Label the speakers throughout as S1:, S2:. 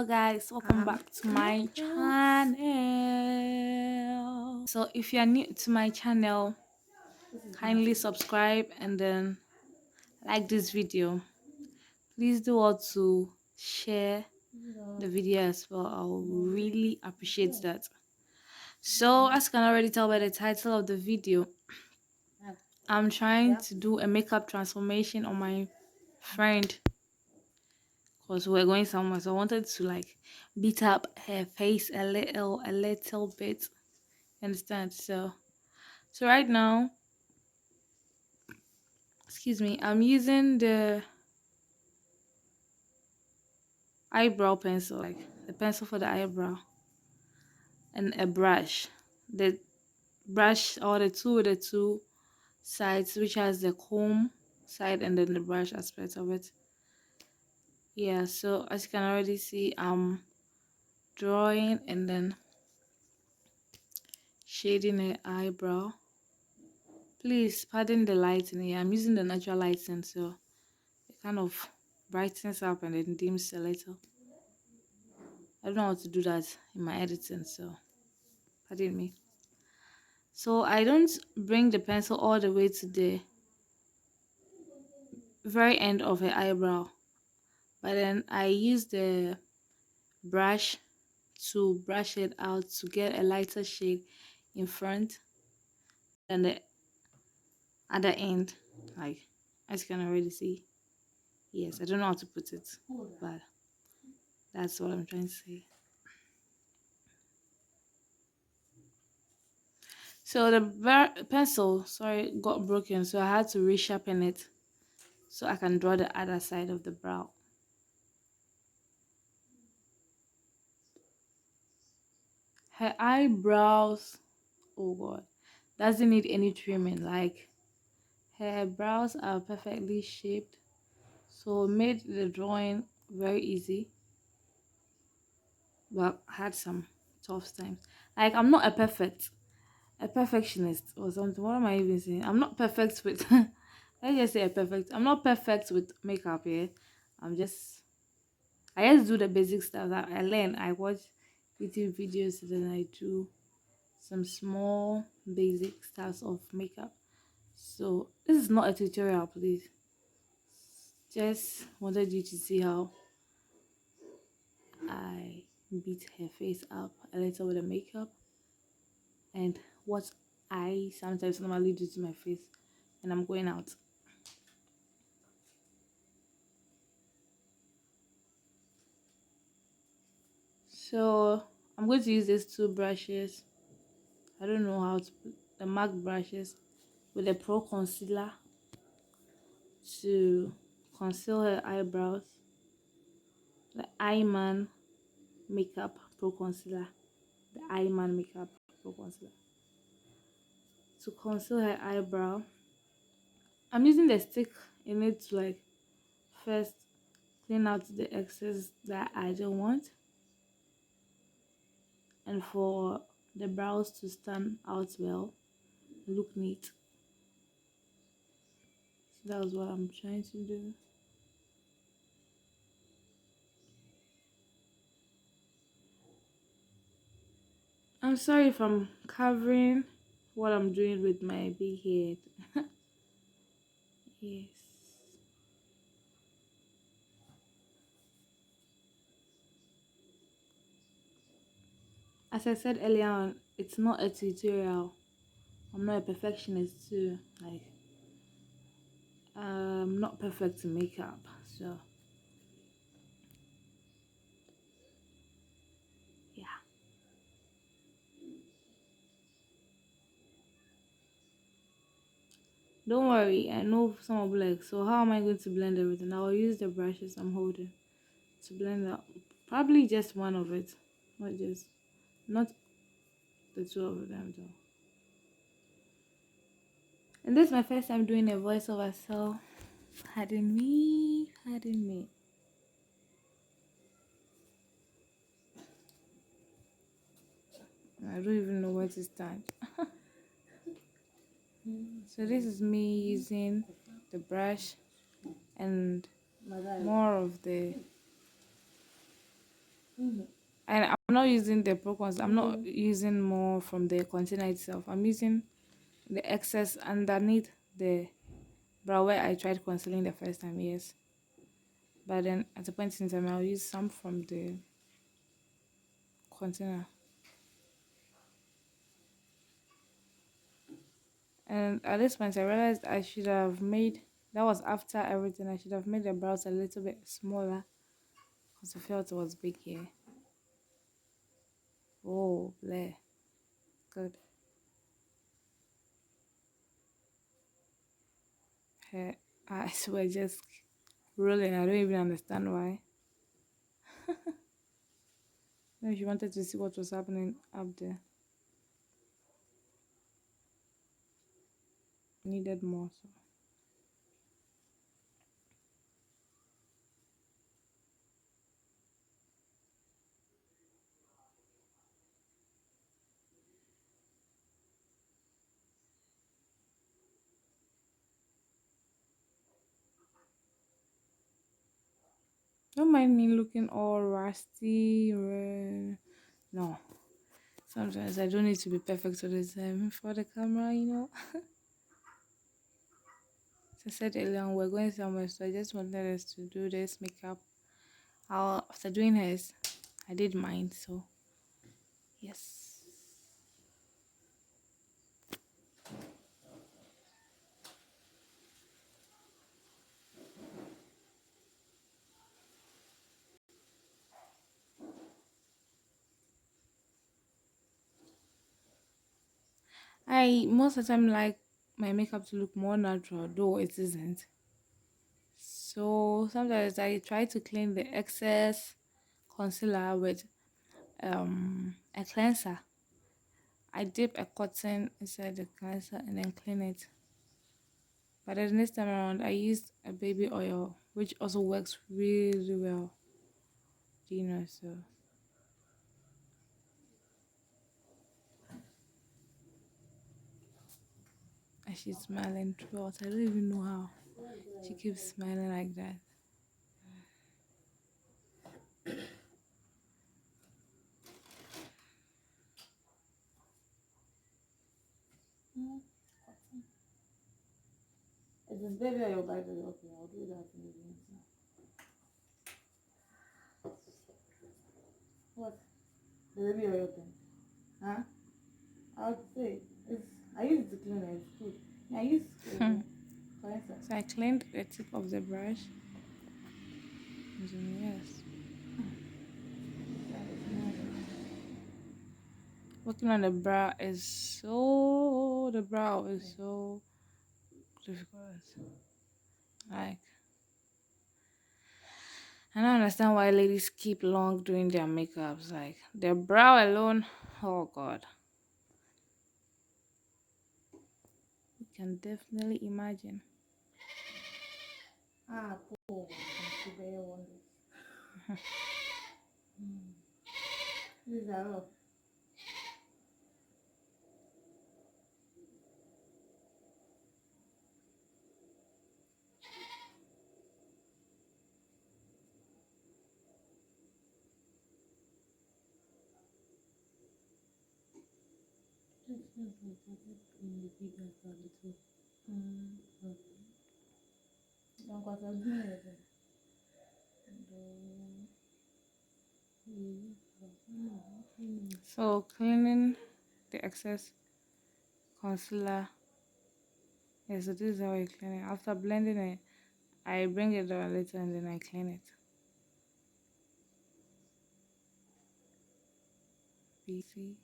S1: Hello guys, welcome back to my channel. So if you are new to my channel, kindly subscribe and then like this video. Please do also share the video as well. I will really appreciate that. So as you can already tell by the title of the video, I'm trying to do a makeup transformation on my friend because we're going somewhere. So I wanted to like beat up her face a little bit. Understand? So right now, excuse me, I'm using the eyebrow pencil, like the pencil for the eyebrow, and a brush. The brush or the tool with the two sides, which has the comb side and then the brush aspect of it. Yeah, so as you can already see, I'm drawing and then shading the eyebrow. Please pardon the lighting here. I'm using the natural lighting, so it kind of brightens up and then dims a little. I don't know how to do that in my editing, so pardon me. So I don't bring the pencil all the way to the very end of her eyebrow, but then I use the brush to brush it out to get a lighter shade in front and the other end, like as you can already see. Yes, I don't know how to put it, but that's what I'm trying to say. So the pencil, sorry, got broken, so I had to resharpen it so I can draw the other side of the brow. Her eyebrows, oh god, doesn't need any trimming. Like her brows are perfectly shaped, so it made the drawing very easy. But had some tough times. Like I'm not a perfectionist or something. What am I even saying? I'm not perfect with let's just say a perfect. I'm not perfect with makeup, yeah. I'm just I just do the basic stuff that I learn. I watch YouTube videos and then I do some small basic stuff of makeup. So this is not a tutorial, please. Just wanted you to see how I beat her face up a little with the makeup and what I sometimes normally do to my face when I'm going out. So I'm going to use these two brushes. I don't know how to put the MAC brushes with the Pro Concealer to conceal her eyebrows. The Eye Man Makeup Pro Concealer. The Eye Man Makeup Pro Concealer. To conceal her eyebrow, I'm using the stick in it to like first clean out the excess that I don't want and for the brows to stand out well, look neat. So that was what I'm trying to do. I'm sorry if I'm covering what I'm doing with my big head. Yes. As I said earlier on, it's not a tutorial. I'm not a perfectionist too. Like I'm not perfect in makeup, so yeah. Don't worry, I know some will be like, so how am I going to blend everything? I will use the brushes I'm holding to blend out. Probably just one of it, not the two of them though. And this is my first time doing a voiceover, so pardon me, pardon me. I don't even know where to start. So this is me using the brush and more of the And I'm not using the pro cons. I'm not using more from the container itself. I'm using the excess underneath the brow where I tried concealing the first time. Yes, but then at a point in time, I'll use some from the container. And at this point, I realized I should have made that was after everything. I should have made the brows a little bit smaller because I felt it was big here. Oh, bleh. Good. Her eyes were just rolling. I don't even understand why. Maybe she wanted to see what was happening up there. Needed more. So. Don't mind me looking all rusty. No. Sometimes I don't need to be perfect all the time for the camera, you know. As I said earlier on, we're going somewhere, so I just wanted us to do this makeup. After doing hers, I did mine, so yes. I most of the time like my makeup to look more natural, though it isn't. So sometimes I try to clean the excess concealer with a cleanser. I dip a cotton inside the cleanser and then clean it. But then this time around, I used a baby oil, which also works really well. Do you know? So, and she's smiling throughout. I don't even know how she keeps smiling like that. It is baby oil, by the way. Okay, I'll do that in the meantime. What? The baby oil thing? Huh? I would say it's. I use it to clean it. It's good. Yeah, I use cleanser. So I cleaned the tip of the brush. And then, yes. Working on the brow is so. The brow is so difficult. Like, I don't understand why ladies keep long doing their makeups. Like, their brow alone. Oh, God. You can definitely imagine. Ah, cool. These are all. In the big as a little. Okay. Don't got a good. So cleaning the excess concealer. Yeah, so this is how I clean it. After blending it, I bring it down a little and then I clean it. See,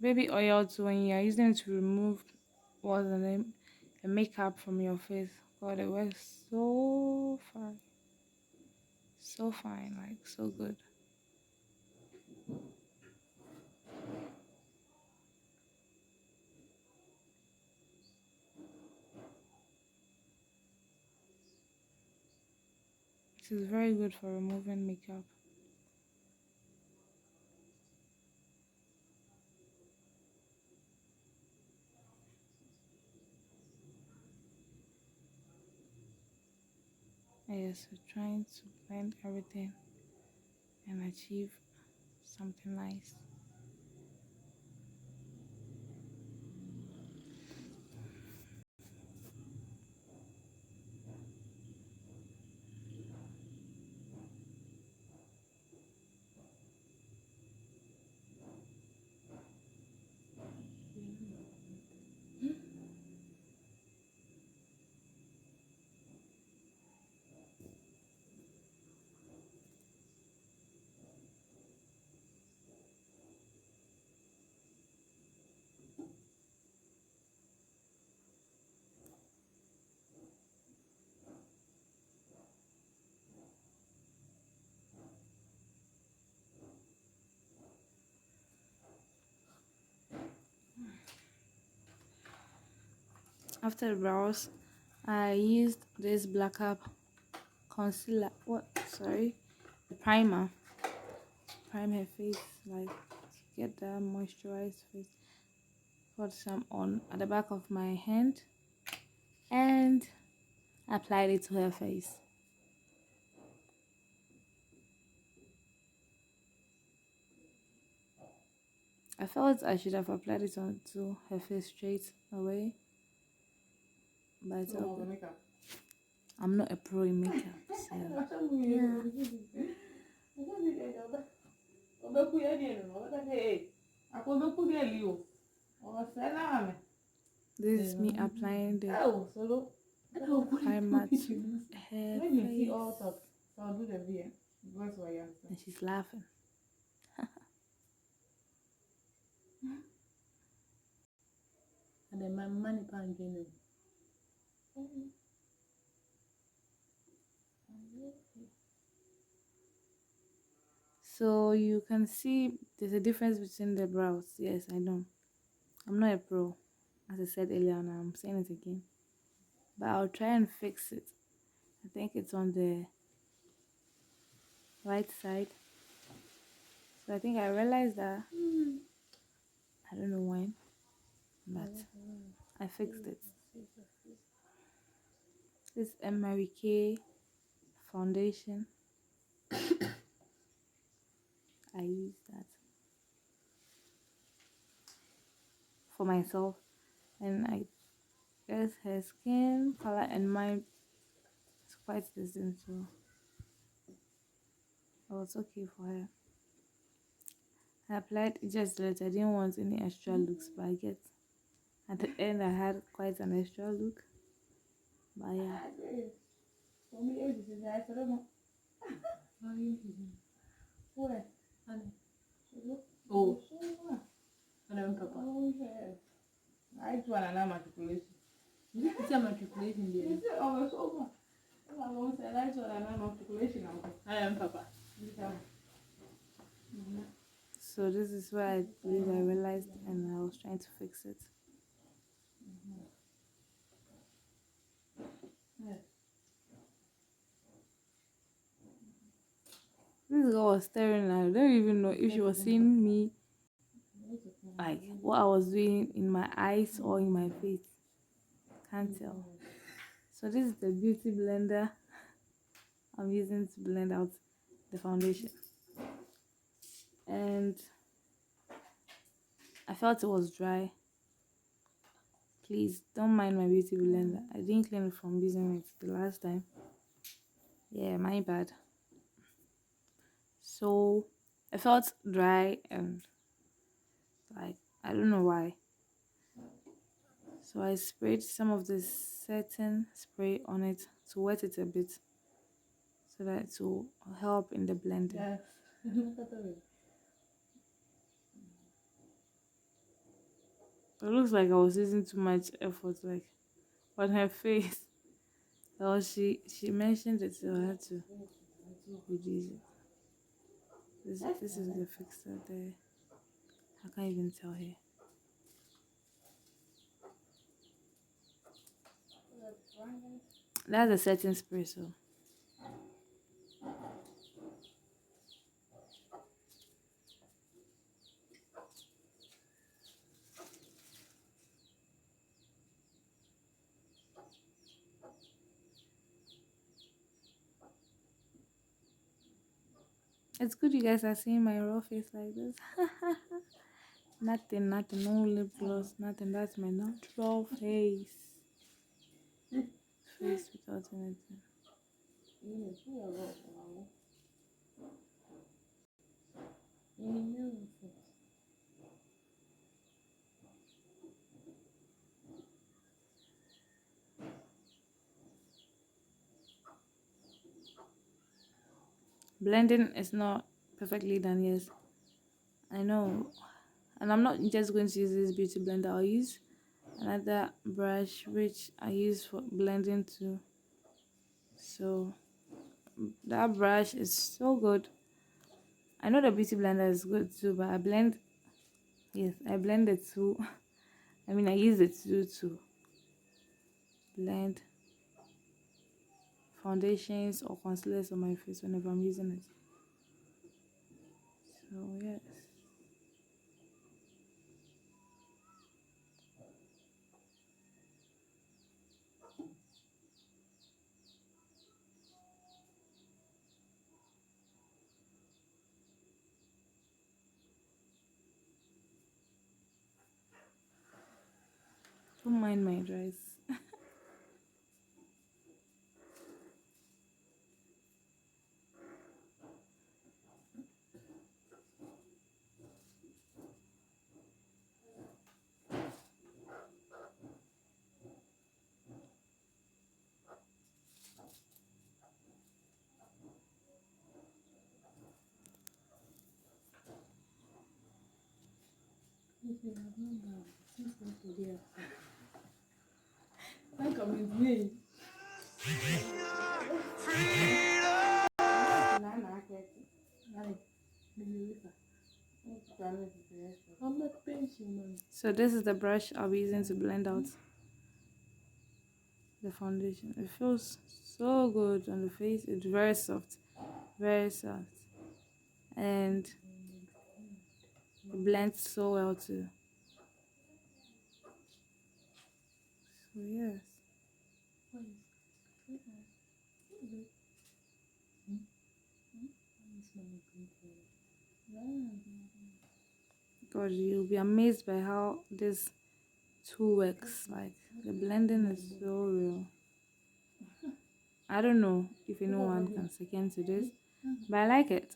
S1: baby oil too when you are using it to remove what's the name, the makeup from your face. God, it works so fine, so fine, like so good. It is very good for removing makeup. Yes, we're trying to blend everything. and achieve something nice. After the brows, I used this black up concealer. What? Sorry, primer. Prime her face, like to get that moisturized face. Put some on at the back of my hand and applied it to her face. I felt I should have applied it onto her face straight away, but it's okay. I'm not a pro in makeup, so yeah. This is me applying the primer to her face, and she's laughing.
S2: And then my money pan.
S1: So you can see there's a difference between the brows. Yes, I know. I'm not a pro, as I said earlier, and I'm saying it again. But I'll try and fix it. I think it's on the right side. So I think I realized that. I don't know when, but I fixed it. This Mary Kay foundation. I use that for myself, and I guess her skin color and mine is quite distinct, so it was okay for her. I applied it just that I didn't want any extra looks, but I get at the end I had quite an extra look. But yeah.
S2: Oh, and then Papa. I just want to matriculation. It's a matriculation there. I am Papa.
S1: So this is where I believe I realized, and I was trying to fix it. This girl was staring at. I don't even know if she was seeing me, like what I was doing in my eyes or in my face. Can't tell. So this is the beauty blender I'm using to blend out the foundation, and I felt it was dry. Please don't mind my beauty blender. I didn't clean it from using it the last time. Yeah, my bad. So I felt dry and like I don't know why. So I sprayed some of this setting spray on it to wet it a bit so that it will help in the blending.
S2: Yes.
S1: It looks like I was using too much effort, like on her face. Well, she mentioned it, so I had to reduce it. This is the fixer there. I can't even tell here. That's a setting spray, so It's good you guys are seeing my raw face like this. Nothing, no lip gloss, nothing. That's my natural face. Face without anything. Blending is not perfectly done, yes. I know. And I'm not just going to use this beauty blender. I'll use another brush which I use for blending too. So that brush is so good. I know the beauty blender is good too, but I blend, yes, I blend it too. I mean, I use it too to blend foundations or concealers on my face whenever I'm using it. So yes. Don't mind my dress.
S2: Come with me.
S1: So this is the brush I'll be using to blend out the foundation. It feels so good on the face. It's very soft, very soft, and it blends so well too. So yes. God, you'll be amazed by how this tool works. Like the blending is so real. I don't know if anyone can second to this, but I like it.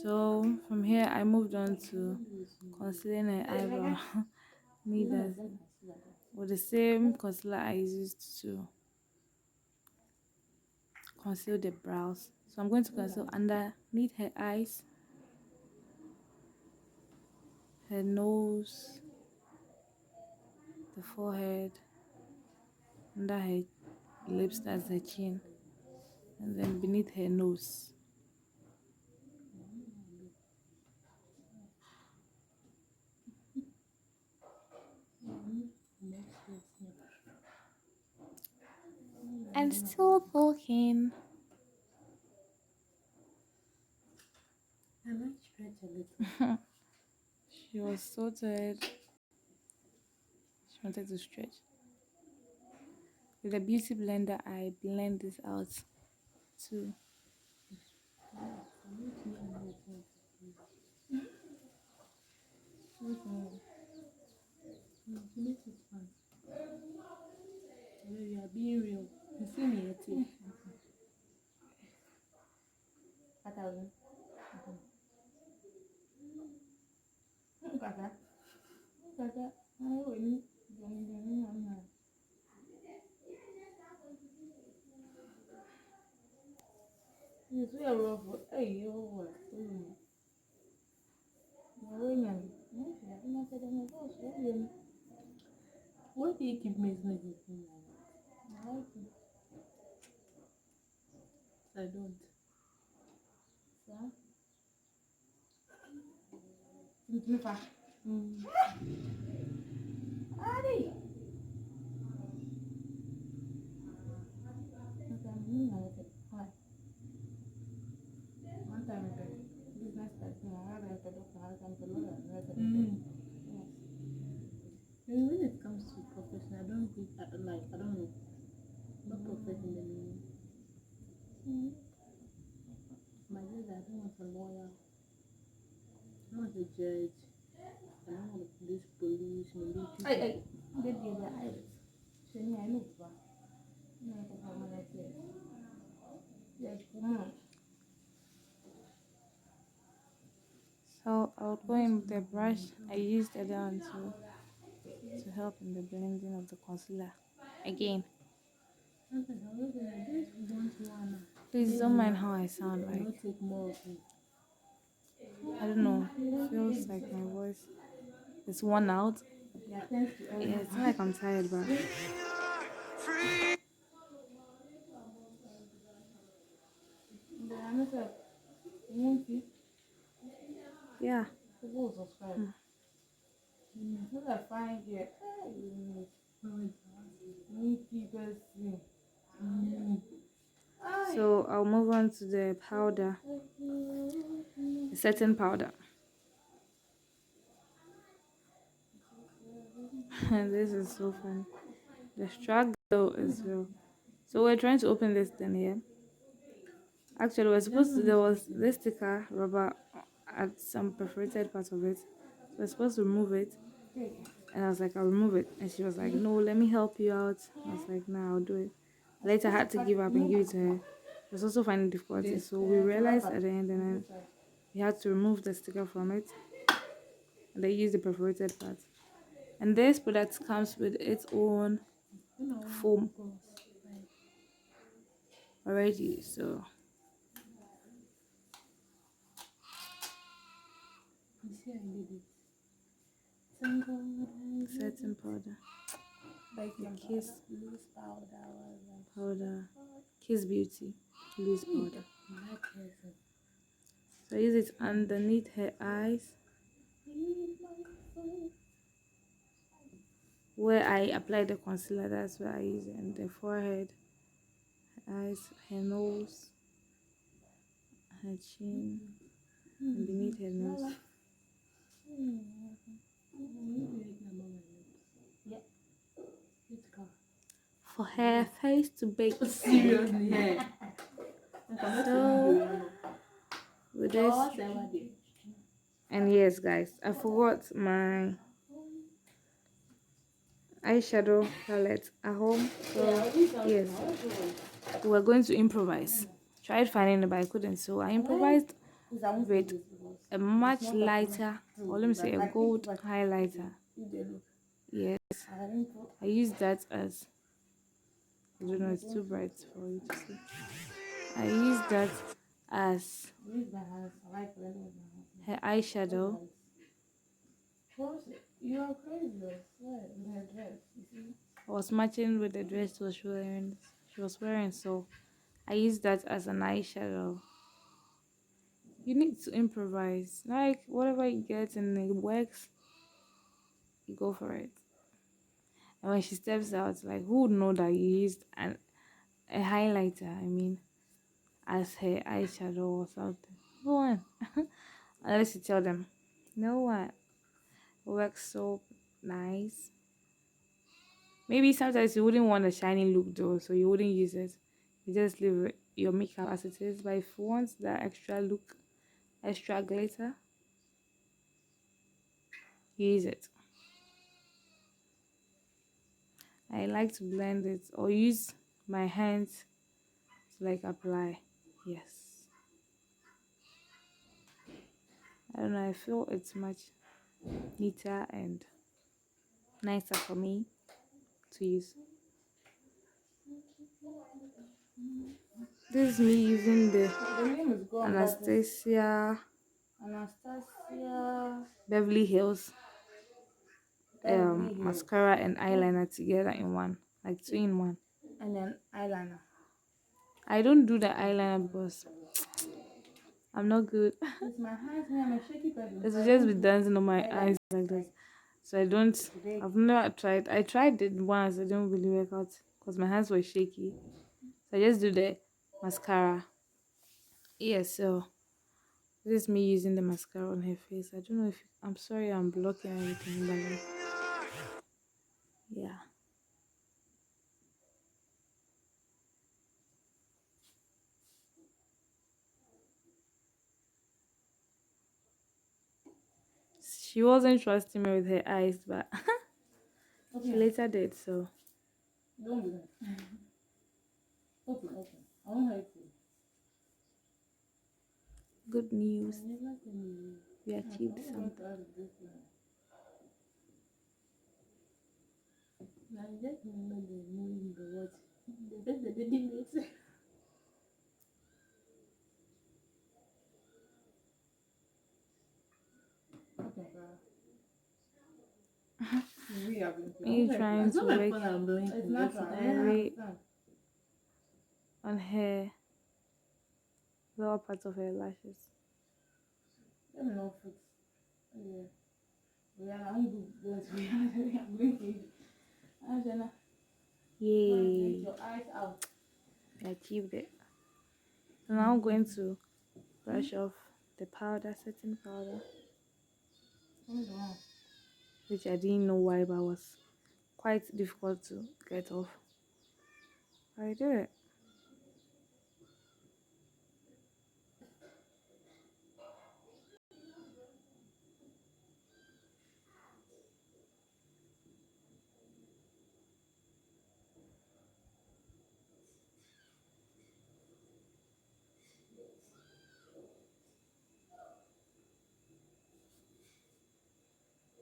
S1: So from here I moved on to concealing an eyebrow. Me that with the same concealer I used to conceal the brows. So I'm going to conceal underneath her eyes, her nose, the forehead, under her lips, that's her chin, and then beneath her nose. And still talking.
S2: I might stretch a little.
S1: She was so tired. She wanted to stretch. With a beauty blender, I blend this out too.
S2: Make it fun. You are being real. You see me at it. 1,000. Kata. Kata. Ayo ini jangan-jangan mana. Ini tu ya rough. Ayo, what? Ngawenyan. Ya, ini ada nggak sih? Why do you keep making me like that? I don't. So? Lupa. Adi. Macam ni nggak ada. Mantap itu. Business person ada kedok ada telur ada. Yes. When it comes to profession, I don't think I don't know. in the name. Mm. My dear, I don't want a lawyer. I want a judge. I don't want a police, military. Hey, baby, the iris. Shani, I know, but no, I don't have my life yet. Yes, come on.
S1: So I would go in with the brush I used earlier on to help in the blending of the concealer. Again,
S2: Okay, I'm looking at this one.
S1: please don't mind how I sound
S2: I
S1: like.
S2: don't take more of it.
S1: I don't know. It feels like my voice is worn out.
S2: Yeah, thanks to
S1: Yeah, it's not
S2: everyone.
S1: like I'm tired, but
S2: But I'm not sure. You want to?
S1: yeah.
S2: People will subscribe. Look at fine here. Monkey person.
S1: So I'll move on to the powder, the setting powder. And this is so fun. The struggle is real. So we're trying to open this thing here. Actually, we're supposed to, there was this sticker rubber at some perforated part of it. So we're supposed to remove it. And I was like, I'll remove it. And she was like, no, let me help you out. I was like, nah, I'll do it. Later, I had to give up and give it to her. It was also finding difficulty. So we realized at the end, and then we had to remove the sticker from it. And they use the perforated part. And this product comes with its own foam already. So
S2: You see, I did it.
S1: setting powder, the kiss
S2: Loose
S1: powder, kiss beauty, loose powder.
S2: My person.
S1: So I use it underneath her eyes where I apply the concealer. That's where I use it, and the forehead, her eyes, her nose, her chin, and beneath her nose.
S2: Yeah, it's gone.
S1: For her face to bake.
S2: Seriously, yeah.
S1: So with this, and yes, guys, I forgot my eyeshadow palette at home. So yes, we're going to improvise. Tried finding it, but I couldn't. So I improvised with a much lighter, or let me say a gold highlighter. Yes, I use that as, I don't know, it's too bright for you to see. I use that as her eyeshadow.
S2: You are crazy, with her dress, you see?
S1: I was matching with the dress she was wearing, so I used that as an eyeshadow. You need to improvise. Like whatever you get and it works, you go for it. And when she steps out, like who would know that you used a highlighter, I mean, as her eyeshadow or something? No one. Unless you tell them. No one. It works so nice. Maybe sometimes you wouldn't want a shiny look though, so you wouldn't use it. You just leave your makeup as it is. But if you want that extra look, extra glitter, use it. I like to blend it or use my hands to like apply. Yes. I don't know, I feel it's much neater and nicer for me to use. This is me using the
S2: The name is gone, Anastasia
S1: Beverly Hills
S2: Beverly Hills.
S1: mascara and eyeliner together in one, like two in one.
S2: And then eyeliner.
S1: I don't do the eyeliner because I'm not good.
S2: It's my hands, me, I'm a shaky person.
S1: It's
S2: So I
S1: just
S2: don't
S1: be
S2: do
S1: dancing on my
S2: eyeliner
S1: eyes like this.
S2: like
S1: So I don't,
S2: today.
S1: I've never tried. I tried it once, it didn't really work out because my hands were shaky. So I just do the mascara. Yeah, so this is me using the mascara on her face. I don't know if, I'm sorry I'm blocking everything, but yeah. She wasn't trusting me with her eyes, but she
S2: Okay.
S1: later did. So
S2: Don't be like. Open, open. I won't hurt you.
S1: good news.
S2: I never tell you.
S1: We
S2: I'm
S1: achieved
S2: going
S1: something.
S2: to have a good one. Now just remember the movie, the what? The best the baby makes. Okay, girl. We are blinking.
S1: Me trying
S2: It's
S1: to
S2: not my
S1: work
S2: phone I'm blinking. It's not
S1: my
S2: my
S1: way on her lower part of her lashes.
S2: Let me know fix. Yeah. Rihanna, I'm good. Rihanna, I'm blinking. Angela,
S1: Yay!
S2: your eyes out.
S1: We achieved it. So now I'm going to brush off the powder, setting powder, which I didn't know why, but was quite difficult to get off. I did it.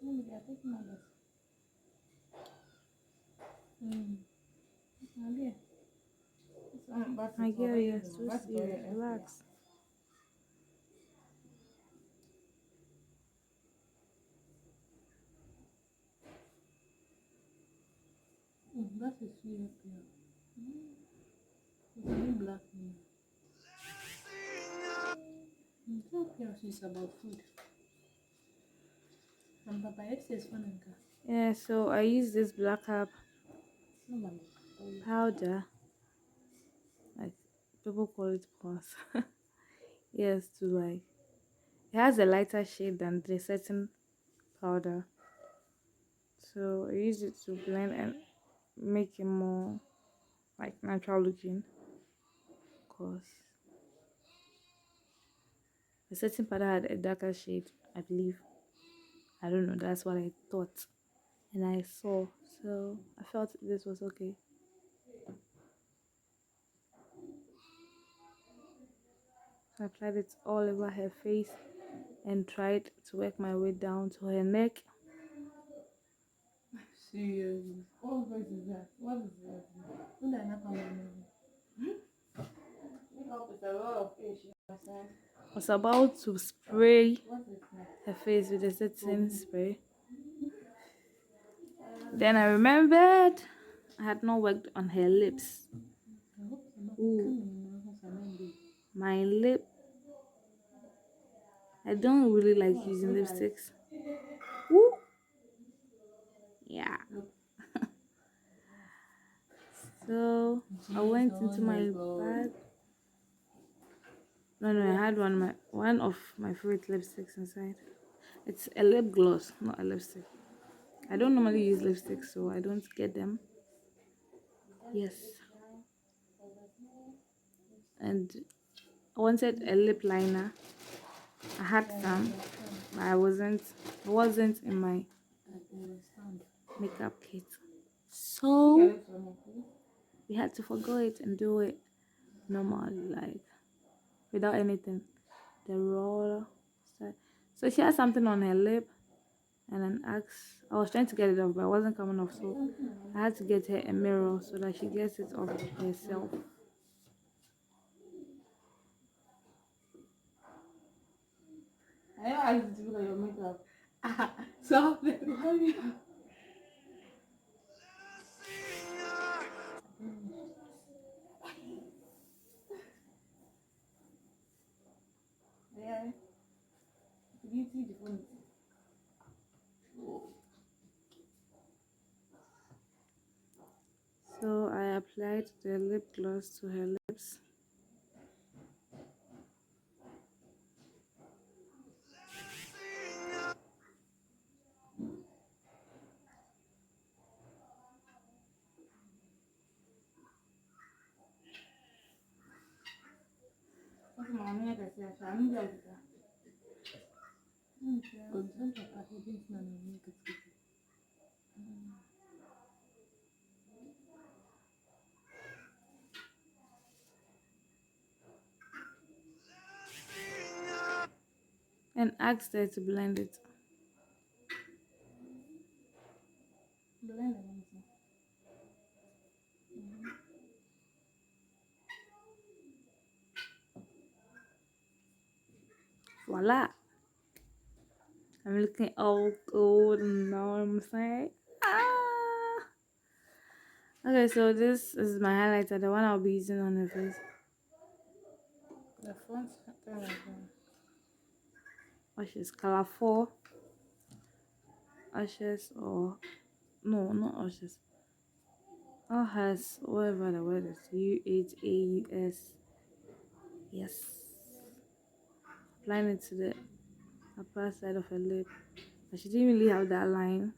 S2: Maybe they are taking my best. Okay. But
S1: My
S2: it's
S1: girl,
S2: already,
S1: you're so
S2: but it's
S1: serious.
S2: already
S1: Relax.
S2: That is sweet. It's a new black one. Ethiopia is about food. And Papa X is fun and car.
S1: Yeah, so I use this black cap
S2: No man.
S1: powder, like people call it pons. Yes, to like it has a lighter shade than the setting powder. So I use it to blend and make it more like natural looking. Cause the setting powder had a darker shade, I believe. I don't know, that's what I thought and I saw. So I felt this was okay. So I applied it all over her face and tried to work my way down to her neck.
S2: Seriously. What voice is that? What is that? Who that not coming? Makeup is a lot of age, you understand?
S1: Was about to spray
S2: What is that?
S1: her face with a setting spray. Then I remembered I had not worked on her lips.
S2: I hope I'm not
S1: Ooh,
S2: coming now because I'm in
S1: my lip. I don't really like using lipsticks. Ooh, yeah.
S2: Look.
S1: So I went into my bag. No, I had one of my favorite lipsticks inside. It's a lip gloss, not a lipstick. I don't normally use lipsticks, so I don't get them. Yes, and I wanted a lip liner. I had some, but it wasn't in my makeup kit. So we had to forgo it and do it normally, like without anything. The raw stuff. So she had something on her lip and an axe. I was trying to get it off, but it wasn't coming off, so I had to get her a mirror so that she gets it off herself.
S2: I know I used to look at your makeup. So, hurry up. Yeah. You see the phone.
S1: So I applied the lip gloss to her lips.
S2: What's my name? I say, I'm going to Concentra packaging na make it.
S1: And ask her to blend it.
S2: Blend it.
S1: Voila! I'm looking all gold and now I'm saying, ah! Okay, so this is my highlighter, the one I'll be using on her face.
S2: The front there.
S1: Ashes, color 4. Ashes or no, not ashes. Has whatever the word is. UHAUS. Yes. Applying it to the upper side of her lip. But she didn't really have that line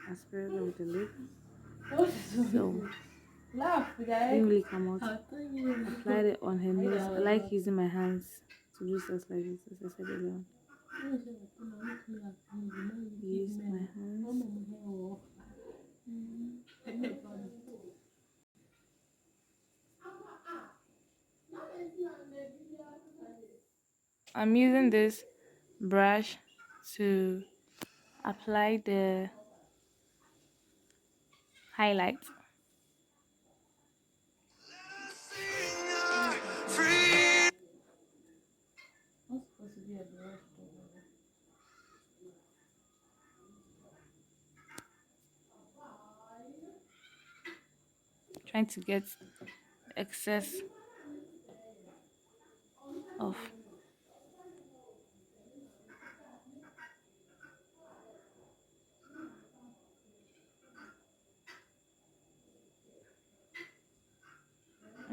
S1: as spread of the lip. So
S2: Laugh,
S1: it
S2: guy.
S1: didn't really come out. Applied it on her nose. I like using my hands to do stuff like this, as I said earlier. Use my hands. I'm using this brush to apply the highlight.
S2: What's supposed to be a brush?
S1: Trying to get excess of.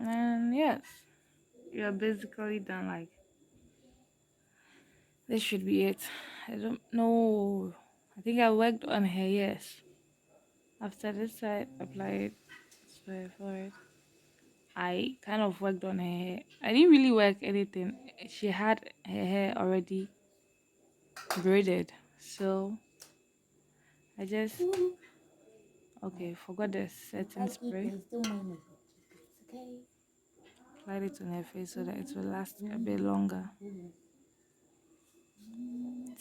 S1: And yes, you're basically done. Like, this should be it. I don't know. I think I worked on her, yes. After this side, applied to her forehead. I kind of worked on her hair. I didn't really work anything. She had her hair already braided. So I just, okay, forgot the setting spray. Applied it on her face so that it will last a bit longer.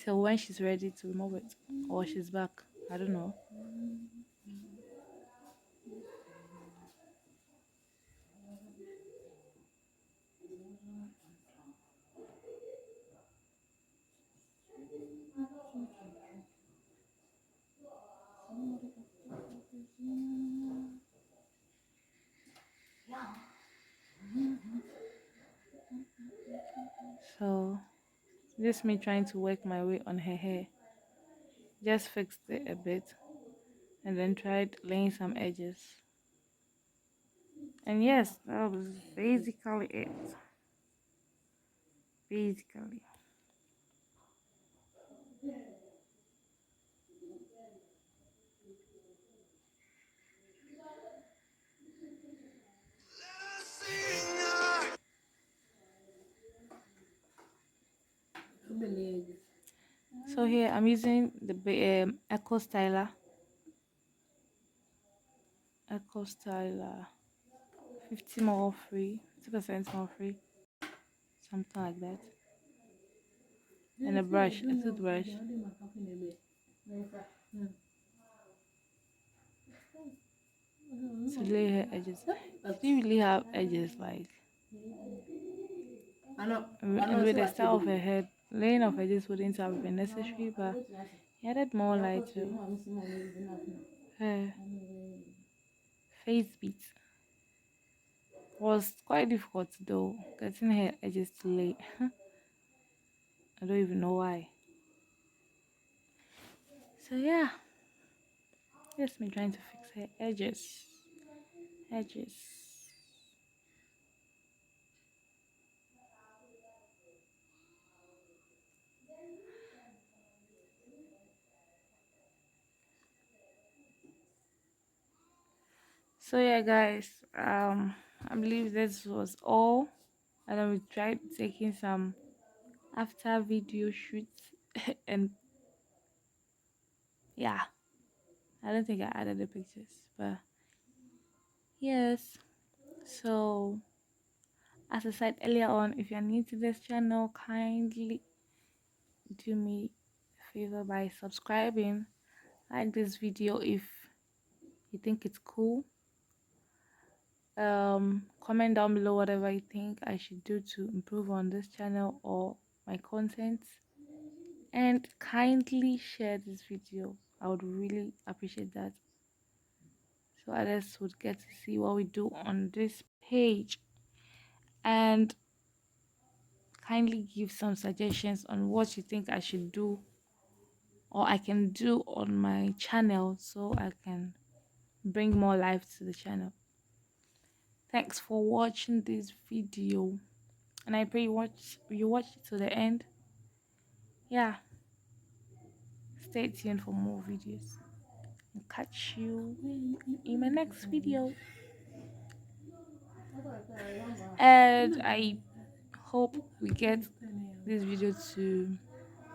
S1: Till when she's ready to remove it. Or she's back. I don't know. So just me trying to work my way on her hair. Just fixed it a bit and then tried laying some edges. And yes, that was basically it. Basically. So here I'm using the Echo Styler 50 more free, 2% more free, something like that. And a brush, a toothbrush to lay her edges. She didn't really have edges, like, and with the style of her head, laying of edges wouldn't have been necessary, but he added more light to her face beat. Was quite difficult though, getting her edges to lay. I don't even know why. So yeah, just me trying to fix her edges. Edges. So yeah, guys, I believe this was all, and then we tried taking some after video shoots and Yeah, I don't think I added the pictures, but yes. So, as I said earlier on, if you're new to this channel, kindly do me a favor by subscribing. Like this video if you think it's cool. Comment down below whatever you think I should do to improve on this channel or my content, and kindly share this video. I would really appreciate that, so others would get to see what we do on this page, and kindly give some suggestions on what you think I should do or I can do on my channel so I can bring more life to the channel. Thanks for watching this video, and I pray you watch it to the end. Yeah, stay tuned for more videos and catch you in my next video. And I hope we get this video to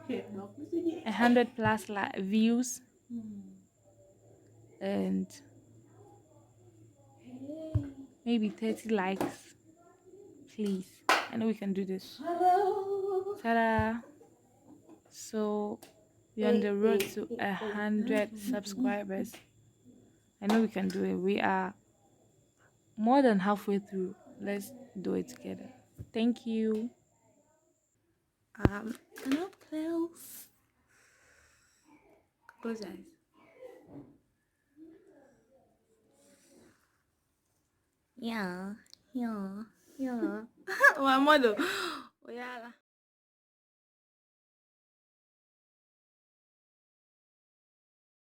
S1: 100 plus views and maybe 30 likes, please. I know we can do this. Ta-da! So we're on the road to 100 subscribers. I know we can do it. We are more than halfway through. Let's do it together. Thank you. Hello, close. Close your eyes. Yeah, yeah, yeah. My mother. Oh, yeah.